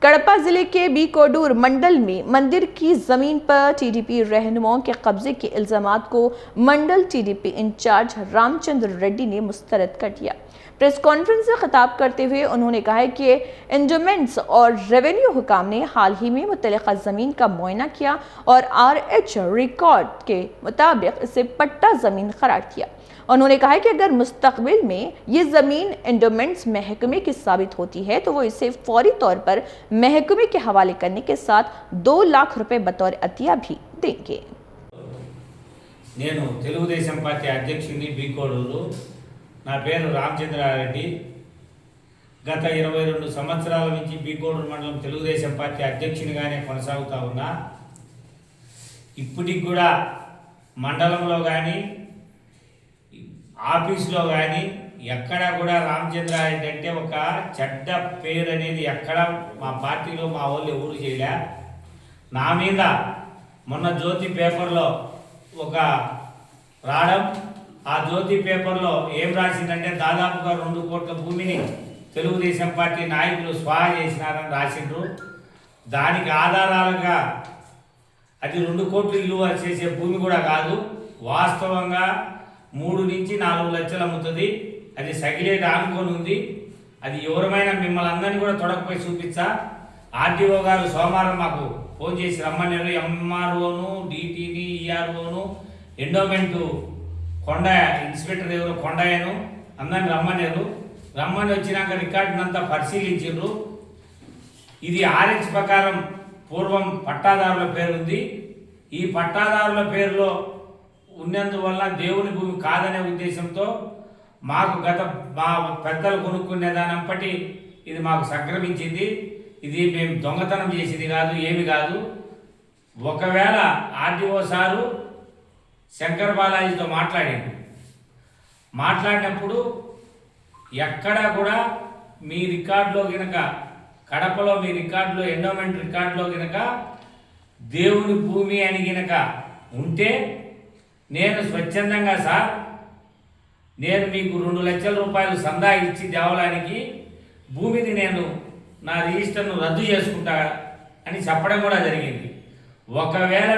कड़पा जिले के बीकोडूर मंडल में मंदिर की जमीन पर टीडीपी रहनुमाओं के कब्जे के इल्जामात को मंडल टीडीपी इंचार्ज रामचंद्र रेड्डी ने मुस्तरद कर दिया। प्रेस कॉन्फ्रेंस से खिताब करते हुए उन्होंने कहा कि एंडोमेंट्स और रेवेन्यू हुकाम ने हाल ही में मुतल्लिका ज़मीन का मुआयना किया और RH रिकॉर्ड के मुताबिक इसे पट्टा ज़मीन करार दिया। उन्होंने कहा कि अगर मुस्तकबिल में ये ज़मीन एंडोमेंट्स महकमे की साबित होती है तो वो इसे फौरी तौर पर महकमे के हवाले करने के साथ 2 लाख रुपए बतौर अतिया भी देंगे। నేను తెలుగుదేశం పార్టీ అధ్యక్షుడిని బీకోడూరు. నా పేరు రామచంద్రారెడ్డి. గత 22 సంవత్సరాల నుంచి బీకోడూరు మండలం తెలుగుదేశం పార్టీ అధ్యక్షునిగానే కొనసాగుతా ఉన్నా. ఇప్పటికి కూడా మండలంలో కానీ ఆఫీస్లో కానీ ఎక్కడ కూడా రామచంద్రారెడ్డి అంటే ఒక చెడ్డ పేరు అనేది ఎక్కడ మా పార్టీలో మా వాళ్ళు ఎవరు చేయలే. నా మీద మొన్న జ్యోతి పేపర్లో ఒక రావడం, ఆ జ్యోతి పేపర్లో ఏం రాసిందంటే దాదాపుగా 2 కోట్ల భూమిని తెలుగుదేశం పార్టీ నాయకులు స్వాహా చేసినారని రాసిండ్రు. దానికి ఆధారాలుగా అది 2 కోట్లు విలువ చేసే భూమి కూడా కాదు, వాస్తవంగా 3 నుంచి 4 లక్షలు అమ్ముతుంది. అది సగిలేట్ ఆనుకొని ఉంది. అది ఎవరమైనా మిమ్మల్ని అందరినీ కూడా తొడకపోయి చూపించా. ఆర్టీఓ గారు సోమవారం మాకు ఫోన్ చేసి రమ్మన్నారు. ఎంఆర్ఓను, డిటిని, ఈఆర్ఓను, ఎండోమెంటు కొండ ఇన్స్పెక్టర్ ఎవరు కొండయ్యను అందరిని రమ్మన్నారు. రమ్మని వచ్చినాక రికార్డును అంతా పరిశీలించారు. ఇది RH ప్రకారం పూర్వం పట్టాదారుల పేరుంది. ఈ పట్టాదారుల పేరులో ఉన్నందువల్ల దేవుని భూమి కాదనే ఉద్దేశంతో మాకు మా పెద్దలు కొనుక్కునే దానంపటి ఇది మాకు సంక్రమించింది. ఇది మేము దొంగతనం చేసేది కాదు, ఏమి కాదు. ఒకవేళ ఆర్టీఓ సారు శంకర్ బాలాజీతో మాట్లాడినప్పుడు ఎక్కడా కూడా మీ రికార్డులో గినక కడపలో మీ రికార్డులో ఎండోమెంట్ రికార్డులో గినక దేవుని భూమి అని గినక ఉంటే నేను స్వచ్ఛందంగా సార్ నేను మీకు 2 లక్షల రూపాయలు సందా ఇచ్చి దేవాలయానికి భూమిని నేను నా రిజిస్టర్ను రద్దు చేసుకుంటా అని చెప్పడం కూడా జరిగింది. ఒకవేళ